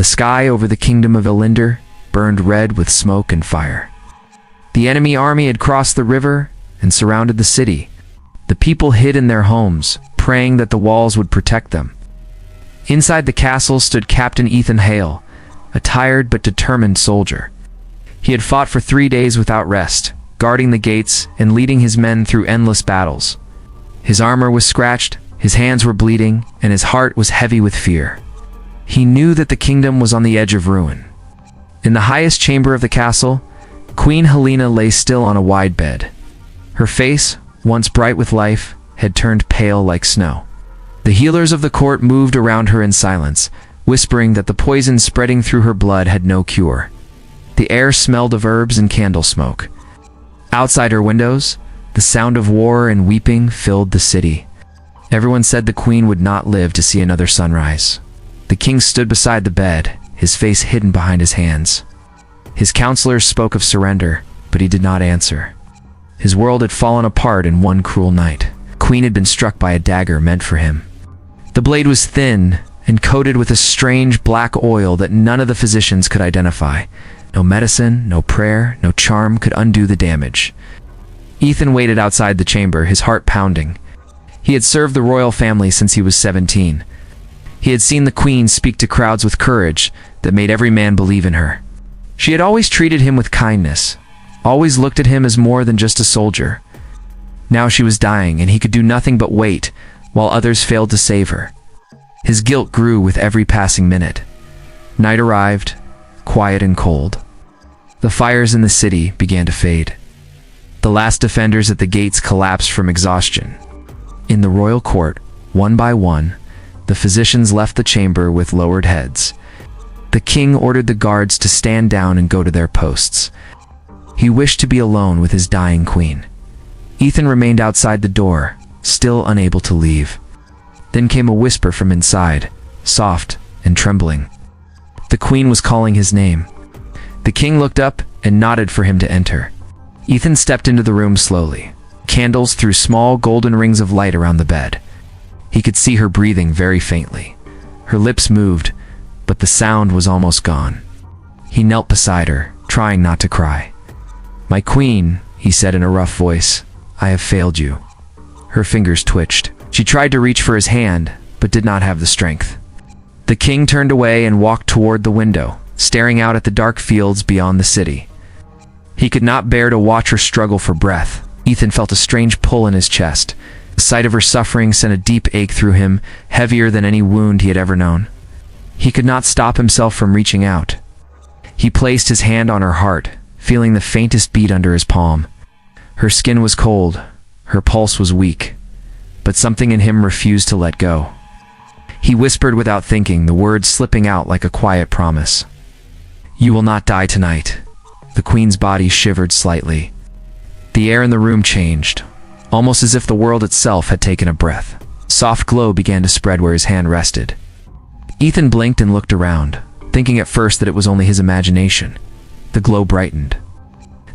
The sky over the kingdom of Elinder burned red with smoke and fire. The enemy army had crossed the river and surrounded the city. The people hid in their homes, praying that the walls would protect them. Inside the castle stood Captain Ethan Hale, a tired but determined soldier. He had fought for 3 days without rest, guarding the gates and leading his men through endless battles. His armor was scratched, his hands were bleeding, and his heart was heavy with fear. He knew that the kingdom was on the edge of ruin. In the highest chamber of the castle, Queen Helena lay still on a wide bed. Her face, once bright with life, had turned pale like snow. The healers of the court moved around her in silence, whispering that the poison spreading through her blood had no cure. The air smelled of herbs and candle smoke. Outside her windows, the sound of war and weeping filled the city. Everyone said the queen would not live to see another sunrise. The king stood beside the bed, his face hidden behind his hands. His counselors spoke of surrender, but he did not answer. His world had fallen apart in one cruel night. The queen had been struck by a dagger meant for him. The blade was thin and coated with a strange black oil that none of the physicians could identify. No medicine, no prayer, no charm could undo the damage. Ethan waited outside the chamber, his heart pounding. He had served the royal family since he was 17. He had seen the queen speak to crowds with courage that made every man believe in her. She had always treated him with kindness, always looked at him as more than just a soldier. Now she was dying, and he could do nothing but wait, while others failed to save her. His guilt grew with every passing minute. Night arrived, quiet and cold. The fires in the city began to fade. The last defenders at the gates collapsed from exhaustion. In the royal court, one by one, the physicians left the chamber with lowered heads. The king ordered the guards to stand down and go to their posts. He wished to be alone with his dying queen. Ethan remained outside the door, still unable to leave. Then came a whisper from inside, soft and trembling. The queen was calling his name. The king looked up and nodded for him to enter. Ethan stepped into the room slowly. Candles threw small golden rings of light around the bed. He could see her breathing very faintly. Her lips moved, but the sound was almost gone. He knelt beside her, trying not to cry. "My queen," he said in a rough voice, "I have failed you." Her fingers twitched. She tried to reach for his hand, but did not have the strength. The king turned away and walked toward the window, staring out at the dark fields beyond the city. He could not bear to watch her struggle for breath. Ethan felt a strange pull in his chest. The sight of her suffering sent a deep ache through him, heavier than any wound he had ever known. He could not stop himself from reaching out. He placed his hand on her heart, feeling the faintest beat under his palm. Her skin was cold, her pulse was weak, but something in him refused to let go. He whispered without thinking, the words slipping out like a quiet promise. "You will not die tonight." The queen's body shivered slightly. The air in the room changed, almost as if the world itself had taken a breath. Soft glow began to spread where his hand rested. Ethan blinked and looked around, thinking at first that it was only his imagination. The glow brightened.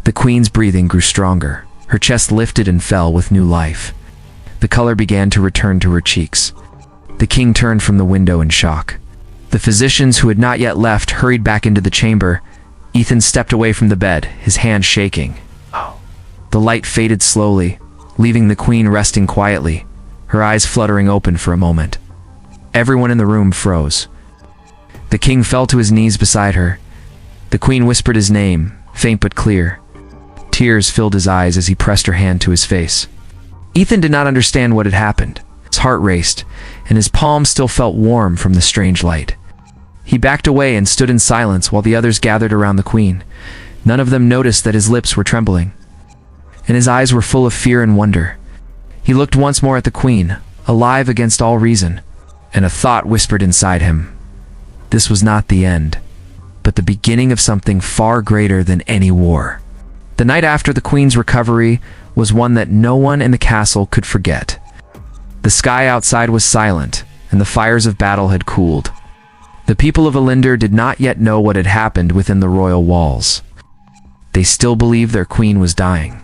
The queen's breathing grew stronger. Her chest lifted and fell with new life. The color began to return to her cheeks. The king turned from the window in shock. The physicians who had not yet left hurried back into the chamber. Ethan stepped away from the bed, his hand shaking. The light faded slowly, leaving the queen resting quietly, her eyes fluttering open for a moment. Everyone in the room froze. The king fell to his knees beside her. The queen whispered his name, faint but clear. Tears filled his eyes as he pressed her hand to his face. Ethan did not understand what had happened. His heart raced, and his palms still felt warm from the strange light. He backed away and stood in silence while the others gathered around the queen. None of them noticed that his lips were trembling, and his eyes were full of fear and wonder. He looked once more at the queen, alive against all reason, and a thought whispered inside him. This was not the end, but the beginning of something far greater than any war. The night after the queen's recovery was one that no one in the castle could forget. The sky outside was silent, and the fires of battle had cooled. The people of Elinder did not yet know what had happened within the royal walls. They still believed their queen was dying.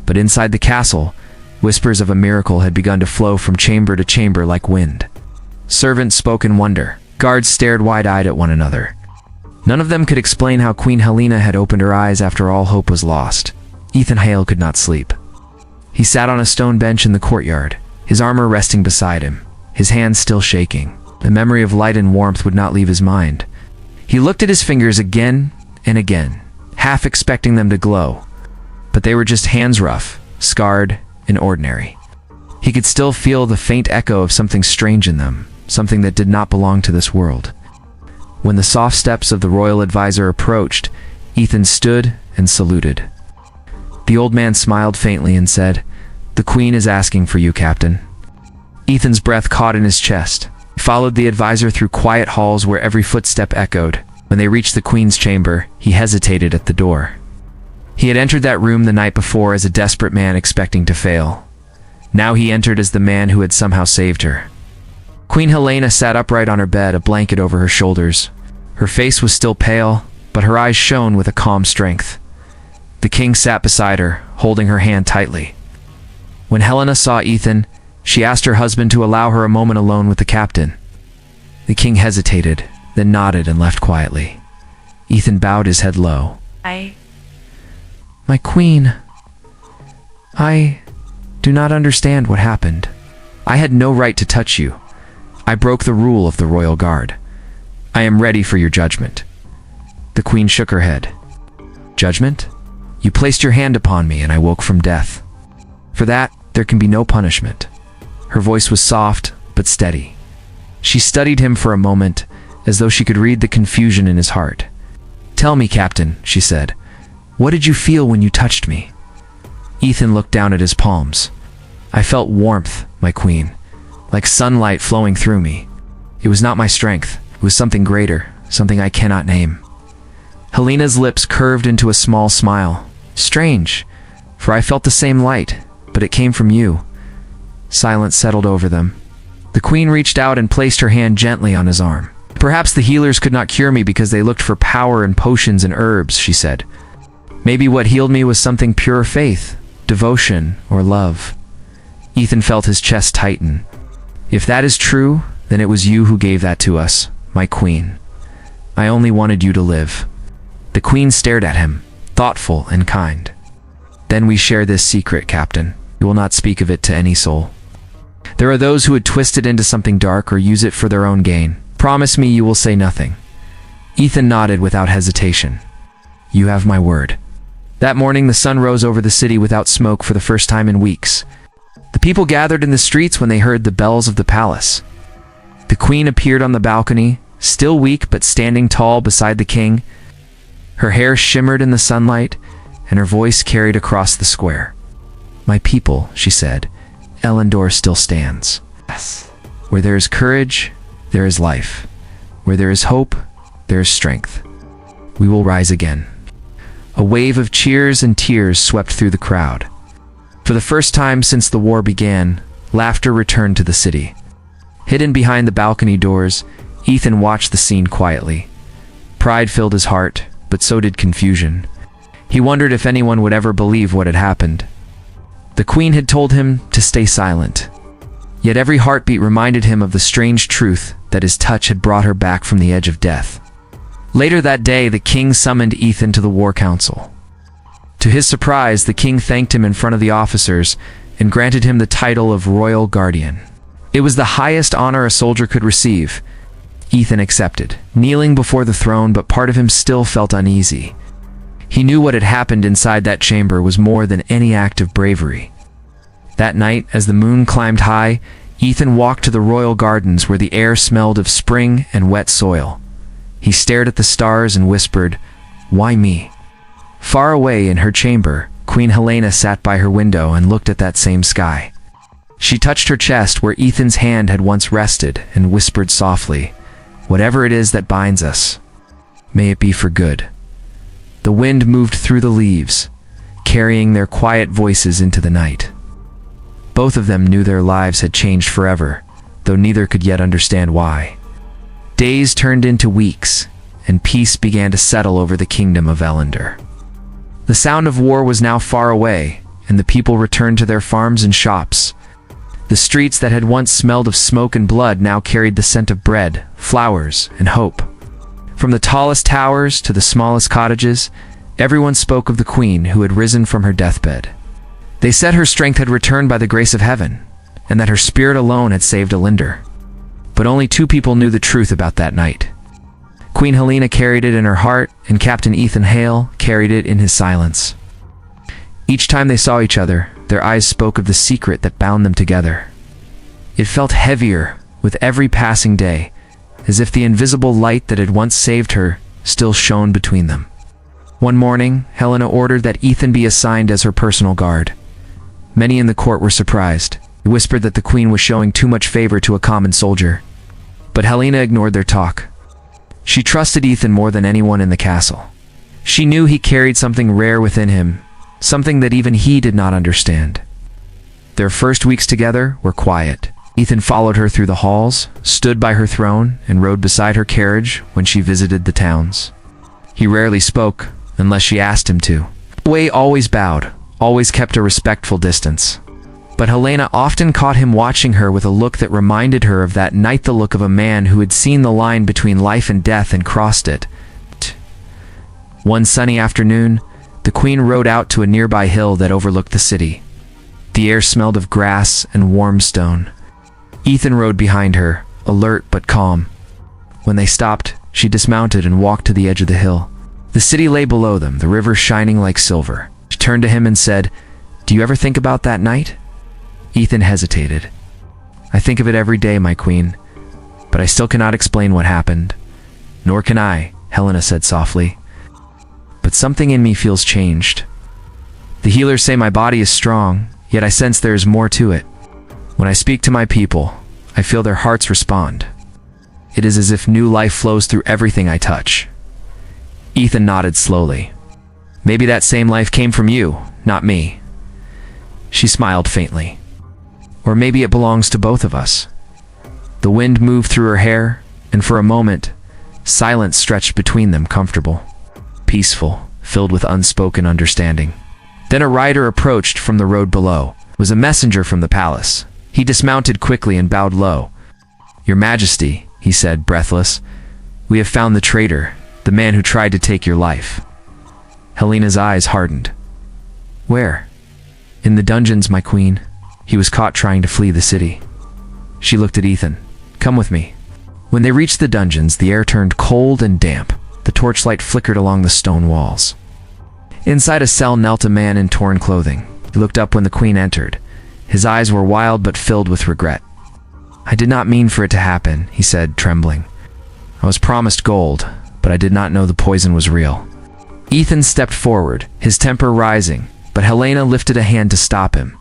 But inside the castle, whispers of a miracle had begun to flow from chamber to chamber like wind. Servants spoke in wonder. Guards stared wide-eyed at one another. None of them could explain how Queen Helena had opened her eyes after all hope was lost. Ethan Hale could not sleep. He sat on a stone bench in the courtyard, his armor resting beside him, his hands still shaking. The memory of light and warmth would not leave his mind. He looked at his fingers again and again, half expecting them to glow. But they were just hands rough, scarred, and ordinary. He could still feel the faint echo of something strange in them, something that did not belong to this world. When the soft steps of the royal advisor approached, Ethan stood and saluted. The old man smiled faintly and said, "The Queen is asking for you, Captain." Ethan's breath caught in his chest. He followed the advisor through quiet halls where every footstep echoed. When they reached the Queen's chamber, he hesitated at the door. He had entered that room the night before as a desperate man expecting to fail. Now he entered as the man who had somehow saved her. Queen Helena sat upright on her bed, a blanket over her shoulders. Her face was still pale, but her eyes shone with a calm strength. The king sat beside her, holding her hand tightly. When Helena saw Ethan, she asked her husband to allow her a moment alone with the captain. The king hesitated, then nodded and left quietly. Ethan bowed his head low. My queen, I do not understand what happened. I had no right to touch you. I broke the rule of the royal guard. I am ready for your judgment. The queen shook her head. Judgment? You placed your hand upon me and I woke from death. For that, there can be no punishment. Her voice was soft, but steady. She studied him for a moment, as though she could read the confusion in his heart. Tell me, Captain, she said, what did you feel when you touched me? Ethan looked down at his palms. I felt warmth, my queen, like sunlight flowing through me. It was not my strength. It was something greater, something I cannot name. Helena's lips curved into a small smile. Strange, for I felt the same light, but it came from you. Silence settled over them. The queen reached out and placed her hand gently on his arm. Perhaps the healers could not cure me because they looked for power in potions and herbs, she said. Maybe what healed me was something pure faith, devotion, or love. Ethan felt his chest tighten. If that is true, then it was you who gave that to us, my queen. I only wanted you to live. The queen stared at him, thoughtful and kind. Then we share this secret, Captain. You will not speak of it to any soul. There are those who would twist it into something dark or use it for their own gain. Promise me you will say nothing. Ethan nodded without hesitation. You have my word. That morning the sun rose over the city without smoke for the first time in weeks. The people gathered in the streets when they heard the bells of the palace. The queen appeared on the balcony, still weak but standing tall beside the king. Her hair shimmered in the sunlight, and her voice carried across the square. My people, she said, Elendor still stands. Yes. Where there is courage, there is life. Where there is hope, there is strength. We will rise again. A wave of cheers and tears swept through the crowd. For the first time since the war began, laughter returned to the city. Hidden behind the balcony doors, Ethan watched the scene quietly. Pride filled his heart, but so did confusion. He wondered if anyone would ever believe what had happened. The queen had told him to stay silent. Yet every heartbeat reminded him of the strange truth that his touch had brought her back from the edge of death. Later that day, the king summoned Ethan to the war council. To his surprise, the king thanked him in front of the officers and granted him the title of Royal Guardian. It was the highest honor a soldier could receive. Ethan accepted, kneeling before the throne, but part of him still felt uneasy. He knew what had happened inside that chamber was more than any act of bravery. That night, as the moon climbed high, Ethan walked to the royal gardens where the air smelled of spring and wet soil. He stared at the stars and whispered, "Why me?" Far away in her chamber, Queen Helena sat by her window and looked at that same sky. She touched her chest where Ethan's hand had once rested and whispered softly, "Whatever it is that binds us, may it be for good." The wind moved through the leaves, carrying their quiet voices into the night. Both of them knew their lives had changed forever, though neither could yet understand why. Days turned into weeks, and peace began to settle over the kingdom of Elendor. The sound of war was now far away, and the people returned to their farms and shops. The streets that had once smelled of smoke and blood now carried the scent of bread, flowers, and hope. From the tallest towers to the smallest cottages, everyone spoke of the queen who had risen from her deathbed. They said her strength had returned by the grace of heaven, and that her spirit alone had saved Alinder. But only two people knew the truth about that night. Queen Helena carried it in her heart, and Captain Ethan Hale carried it in his silence. Each time they saw each other, their eyes spoke of the secret that bound them together. It felt heavier with every passing day, as if the invisible light that had once saved her still shone between them. One morning, Helena ordered that Ethan be assigned as her personal guard. Many in the court were surprised. They whispered that the queen was showing too much favor to a common soldier. But Helena ignored their talk. She trusted Ethan more than anyone in the castle. She knew he carried something rare within him, something that even he did not understand. Their first weeks together were quiet. Ethan followed her through the halls, stood by her throne, and rode beside her carriage when she visited the towns. He rarely spoke, unless she asked him to. Wei always bowed, always kept a respectful distance. But Helena often caught him watching her with a look that reminded her of that night, the look of a man who had seen the line between life and death and crossed it. One sunny afternoon, the queen rode out to a nearby hill that overlooked the city. The air smelled of grass and warm stone. Ethan rode behind her, alert but calm. When they stopped, she dismounted and walked to the edge of the hill. The city lay below them, the river shining like silver. She turned to him and said, "Do you ever think about that night?" Ethan hesitated. "I think of it every day, my queen, but I still cannot explain what happened." "Nor can I," Helena said softly. "But something in me feels changed. The healers say my body is strong, yet I sense there is more to it. When I speak to my people, I feel their hearts respond. It is as if new life flows through everything I touch." Ethan nodded slowly. "Maybe that same life came from you, not me." She smiled faintly. "Or maybe it belongs to both of us." The wind moved through her hair, and for a moment, silence stretched between them, comfortable, peaceful, filled with unspoken understanding. Then a rider approached from the road below. It was a messenger from the palace. He dismounted quickly and bowed low. "Your Majesty," he said, breathless, "we have found the traitor, the man who tried to take your life." Helena's eyes hardened. "Where?" "In the dungeons, my queen. He was caught trying to flee the city." She looked at Ethan. "Come with me." When they reached the dungeons, the air turned cold and damp. The torchlight flickered along the stone walls. Inside a cell knelt a man in torn clothing. He looked up when the queen entered. His eyes were wild but filled with regret. "I did not mean for it to happen," he said, trembling. "I was promised gold, but I did not know the poison was real." Ethan stepped forward, his temper rising, but Helena lifted a hand to stop him.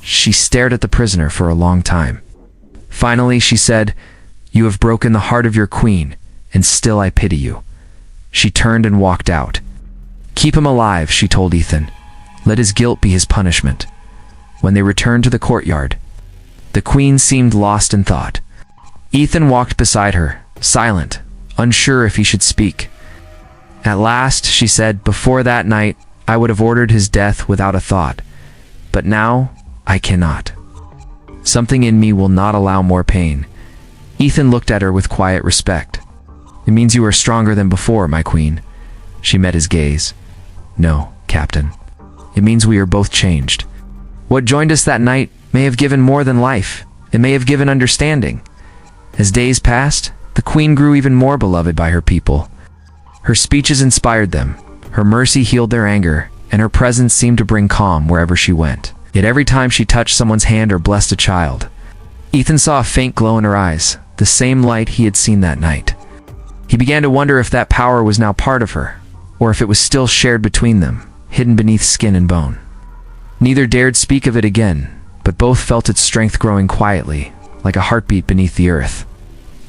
She stared at the prisoner for a long time. Finally, she said, "You have broken the heart of your queen, and still I pity you." She turned and walked out. "Keep him alive," she told Ethan. "Let his guilt be his punishment." When they returned to the courtyard, the queen seemed lost in thought. Ethan walked beside her, silent, unsure if he should speak. At last, she said, "Before that night, I would have ordered his death without a thought. But now, I cannot. Something in me will not allow more pain." Ethan looked at her with quiet respect. "It means you are stronger than before, my queen." She met his gaze. "No, Captain. It means we are both changed. What joined us that night may have given more than life. It may have given understanding." As days passed, the queen grew even more beloved by her people. Her speeches inspired them, her mercy healed their anger, and her presence seemed to bring calm wherever she went. Yet every time she touched someone's hand or blessed a child, Ethan saw a faint glow in her eyes, the same light he had seen that night. He began to wonder if that power was now part of her, or if it was still shared between them, hidden beneath skin and bone. Neither dared speak of it again, but both felt its strength growing quietly, like a heartbeat beneath the earth.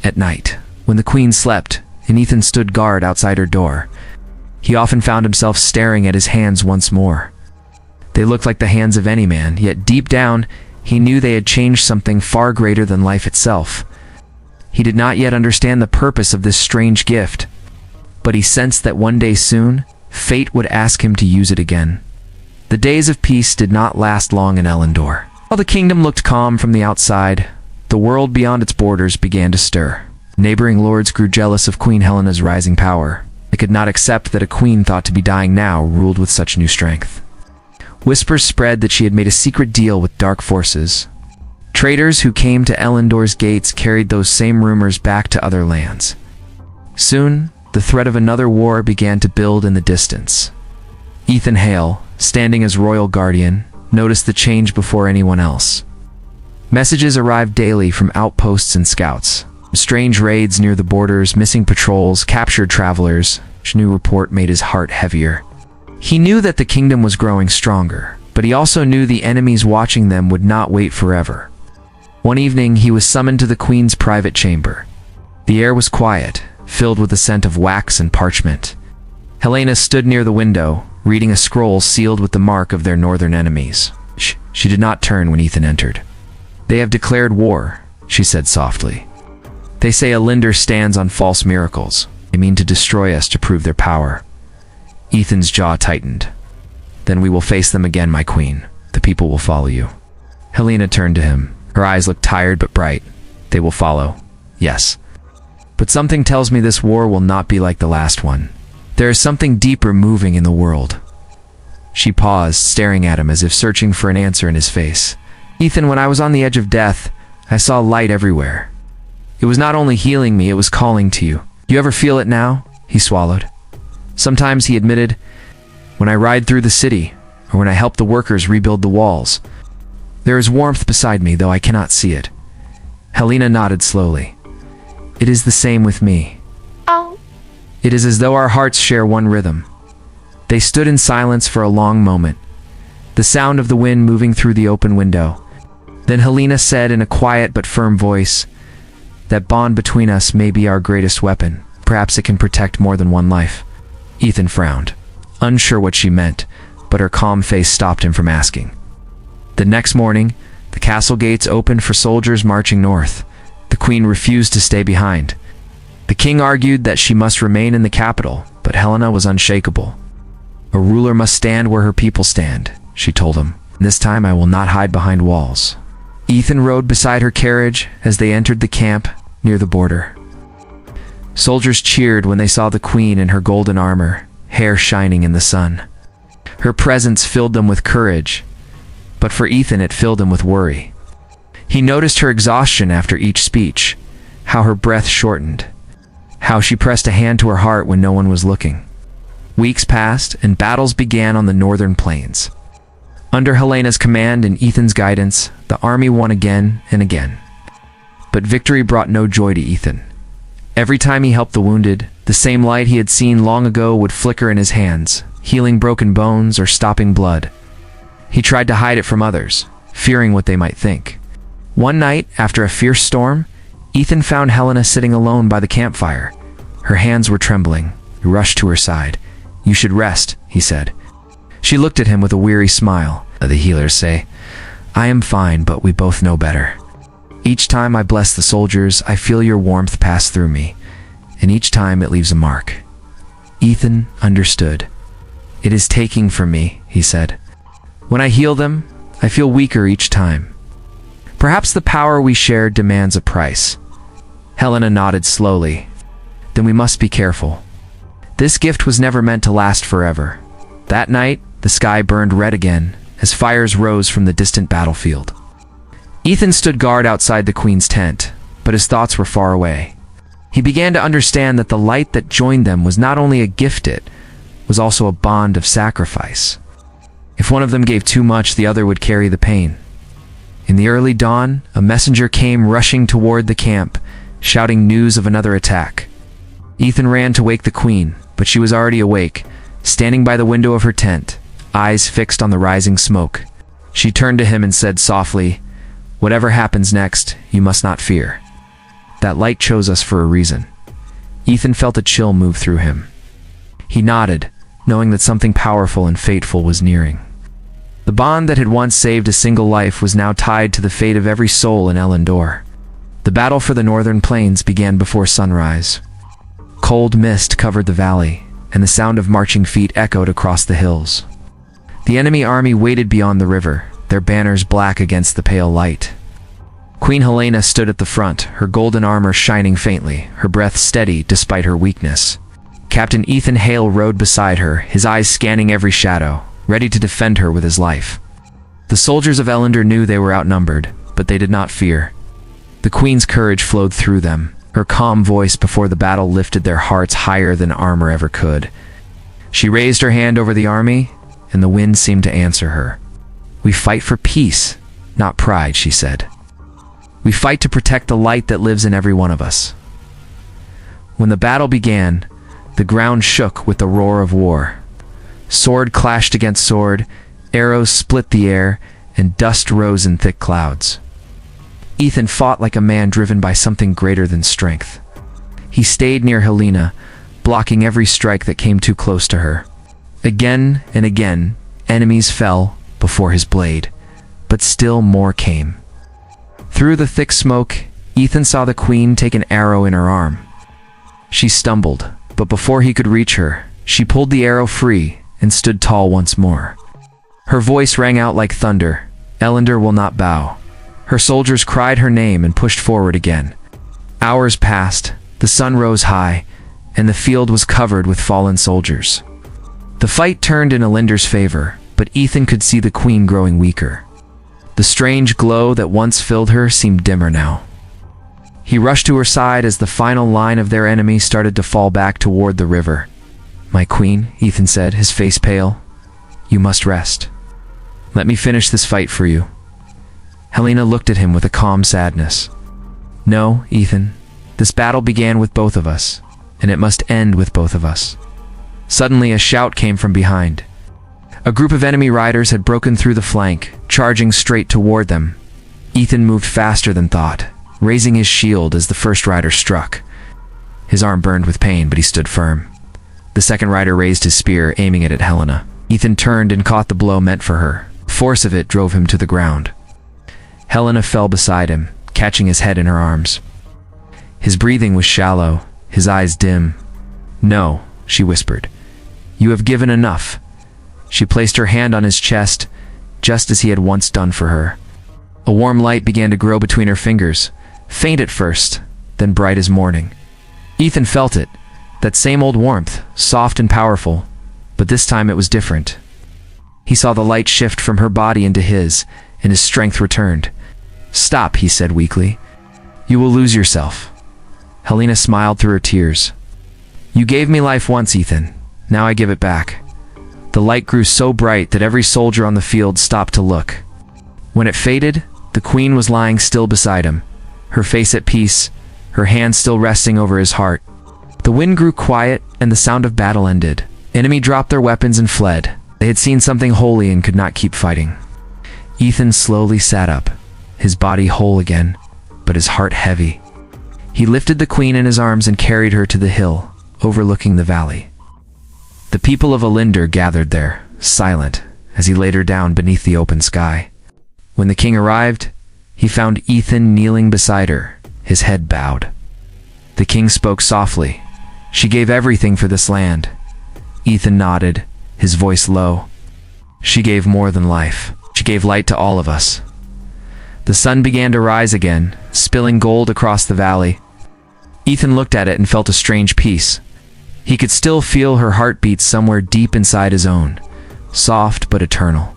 At night, when the queen slept, and Ethan stood guard outside her door, he often found himself staring at his hands once more. They looked like the hands of any man, yet deep down, he knew they had changed something far greater than life itself. He did not yet understand the purpose of this strange gift, but he sensed that one day soon, fate would ask him to use it again. The days of peace did not last long in Elendor. While the kingdom looked calm from the outside, the world beyond its borders began to stir. Neighboring lords grew jealous of Queen Helena's rising power. They could not accept that a queen thought to be dying now ruled with such new strength. Whispers spread that she had made a secret deal with dark forces. Traders who came to Elendor's gates carried those same rumors back to other lands. Soon, the threat of another war began to build in the distance. Ethan Hale, standing as royal guardian, noticed the change before anyone else. Messages arrived daily from outposts and scouts. Strange raids near the borders, missing patrols, captured travelers. Each new report made his heart heavier. He knew that the kingdom was growing stronger, but he also knew the enemies watching them would not wait forever. One evening, he was summoned to the queen's private chamber. The air was quiet, filled with the scent of wax and parchment. Helena stood near the window, reading a scroll sealed with the mark of their northern enemies. She did not turn when Ethan entered. "They have declared war," she said softly. "They say Elender stands on false miracles. They mean to destroy us to prove their power." Ethan's jaw tightened. "Then we will face them again, my queen. The people will follow you." Helena turned to him. Her eyes looked tired but bright. "They will follow. Yes. But something tells me this war will not be like the last one. There is something deeper moving in the world." She paused, staring at him as if searching for an answer in his face. "Ethan, when I was on the edge of death, I saw light everywhere. It was not only healing me, it was calling to you. You ever feel it now?" He swallowed. "Sometimes," he admitted, "when I ride through the city, or when I help the workers rebuild the walls. There is warmth beside me, though I cannot see it." Helena nodded slowly. "It is the same with me. It is as though our hearts share one rhythm." They stood in silence for a long moment, the sound of the wind moving through the open window. Then Helena said in a quiet but firm voice, "That bond between us may be our greatest weapon. Perhaps it can protect more than one life." Ethan frowned, unsure what she meant, but her calm face stopped him from asking. The next morning, the castle gates opened for soldiers marching north. The queen refused to stay behind. The king argued that she must remain in the capital, but Helena was unshakable. "A ruler must stand where her people stand," she told him. "This time I will not hide behind walls." Ethan rode beside her carriage as they entered the camp near the border. Soldiers cheered when they saw the queen in her golden armor, hair shining in the sun. Her presence filled them with courage, but for Ethan it filled him with worry. He noticed her exhaustion after each speech, how her breath shortened, how she pressed a hand to her heart when no one was looking. Weeks passed, and battles began on the northern plains. Under Helena's command and Ethan's guidance, the army won again and again. But victory brought no joy to Ethan. Every time he helped the wounded, the same light he had seen long ago would flicker in his hands, healing broken bones or stopping blood. He tried to hide it from others, fearing what they might think. One night, after a fierce storm, Ethan found Helena sitting alone by the campfire. Her hands were trembling. He rushed to her side. "You should rest," he said. She looked at him with a weary smile. "The healers say, I am fine, but we both know better. Each time I bless the soldiers, I feel your warmth pass through me, and each time it leaves a mark." Ethan understood. "It is taking from me," he said. "When I heal them, I feel weaker each time. Perhaps the power we share demands a price." Helena nodded slowly. "Then we must be careful. This gift was never meant to last forever." That night, the sky burned red again, as fires rose from the distant battlefield. Ethan stood guard outside the queen's tent, but his thoughts were far away. He began to understand that the light that joined them was not only a gift, it was also a bond of sacrifice. If one of them gave too much, the other would carry the pain. In the early dawn, a messenger came rushing toward the camp, shouting news of another attack. Ethan ran to wake the queen, but she was already awake, standing by the window of her tent, eyes fixed on the rising smoke. She turned to him and said softly, "Whatever happens next, you must not fear. That light chose us for a reason." Ethan felt a chill move through him. He nodded, knowing that something powerful and fateful was nearing. The bond that had once saved a single life was now tied to the fate of every soul in Elendor. The battle for the northern plains began before sunrise. Cold mist covered the valley, and the sound of marching feet echoed across the hills. The enemy army waited beyond the river, their banners black against the pale light. Queen Helena stood at the front, her golden armor shining faintly, her breath steady despite her weakness. Captain Ethan Hale rode beside her, his eyes scanning every shadow, ready to defend her with his life. The soldiers of Elender knew they were outnumbered, but they did not fear. The Queen's courage flowed through them. Her calm voice before the battle lifted their hearts higher than armor ever could. She raised her hand over the army, and the wind seemed to answer her. "We fight for peace, not pride," she said. "We fight to protect the light that lives in every one of us." When the battle began, the ground shook with the roar of war. Sword clashed against sword, arrows split the air, and dust rose in thick clouds. Ethan fought like a man driven by something greater than strength. He stayed near Helena, blocking every strike that came too close to her. Again and again, enemies fell before his blade, but still more came. Through the thick smoke, Ethan saw the Queen take an arrow in her arm. She stumbled, but before he could reach her, she pulled the arrow free and stood tall once more. Her voice rang out like thunder, "Elender will not bow." Her soldiers cried her name and pushed forward again. Hours passed, the sun rose high, and the field was covered with fallen soldiers. The fight turned in Elender's favor, but Ethan could see the Queen growing weaker. The strange glow that once filled her seemed dimmer now. He rushed to her side as the final line of their enemy started to fall back toward the river. "My Queen," Ethan said, his face pale, "you must rest. Let me finish this fight for you." Helena looked at him with a calm sadness. "No, Ethan, this battle began with both of us, and it must end with both of us." Suddenly a shout came from behind. A group of enemy riders had broken through the flank, charging straight toward them. Ethan moved faster than thought, raising his shield as the first rider struck. His arm burned with pain, but he stood firm. The second rider raised his spear, aiming it at Helena. Ethan turned and caught the blow meant for her. The force of it drove him to the ground. Helena fell beside him, catching his head in her arms. His breathing was shallow, his eyes dim. "No," she whispered. "You have given enough." She placed her hand on his chest, just as he had once done for her. A warm light began to grow between her fingers, faint at first, then bright as morning. Ethan felt it, that same old warmth, soft and powerful, but this time it was different. He saw the light shift from her body into his, and his strength returned. "Stop," he said weakly. "You will lose yourself." Helena smiled through her tears. "You gave me life once, Ethan. Now I give it back." The light grew so bright that every soldier on the field stopped to look. When it faded, the Queen was lying still beside him, her face at peace, her hand still resting over his heart. The wind grew quiet, and the sound of battle ended. Enemy dropped their weapons and fled. They had seen something holy and could not keep fighting. Ethan slowly sat up, his body whole again, but his heart heavy. He lifted the Queen in his arms and carried her to the hill, overlooking the valley. The people of Elender gathered there, silent, as he laid her down beneath the open sky. When the king arrived, he found Ethan kneeling beside her, his head bowed. The king spoke softly. "She gave everything for this land." Ethan nodded, his voice low. "She gave more than life. She gave light to all of us." The sun began to rise again, spilling gold across the valley. Ethan looked at it and felt a strange peace. He could still feel her heartbeat somewhere deep inside his own, soft but eternal.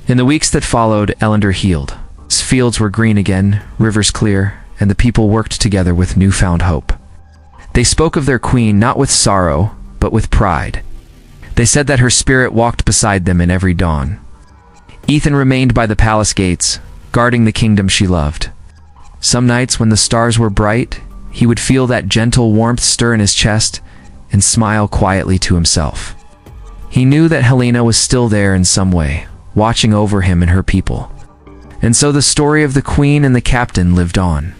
In the weeks that followed, Elender healed. His fields were green again, rivers clear, and the people worked together with newfound hope. They spoke of their queen not with sorrow, but with pride. They said that her spirit walked beside them in every dawn. Ethan remained by the palace gates, guarding the kingdom she loved. Some nights when the stars were bright, he would feel that gentle warmth stir in his chest and smile quietly to himself. He knew that Helena was still there in some way, watching over him and her people. And so the story of the Queen and the captain lived on.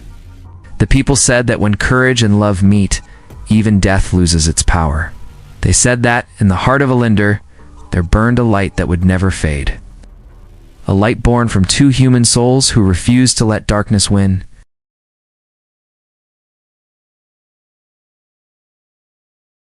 The people said that when courage and love meet, even death loses its power. They said that, in the heart of Elender, there burned a light that would never fade. A light born from two human souls who refused to let darkness win.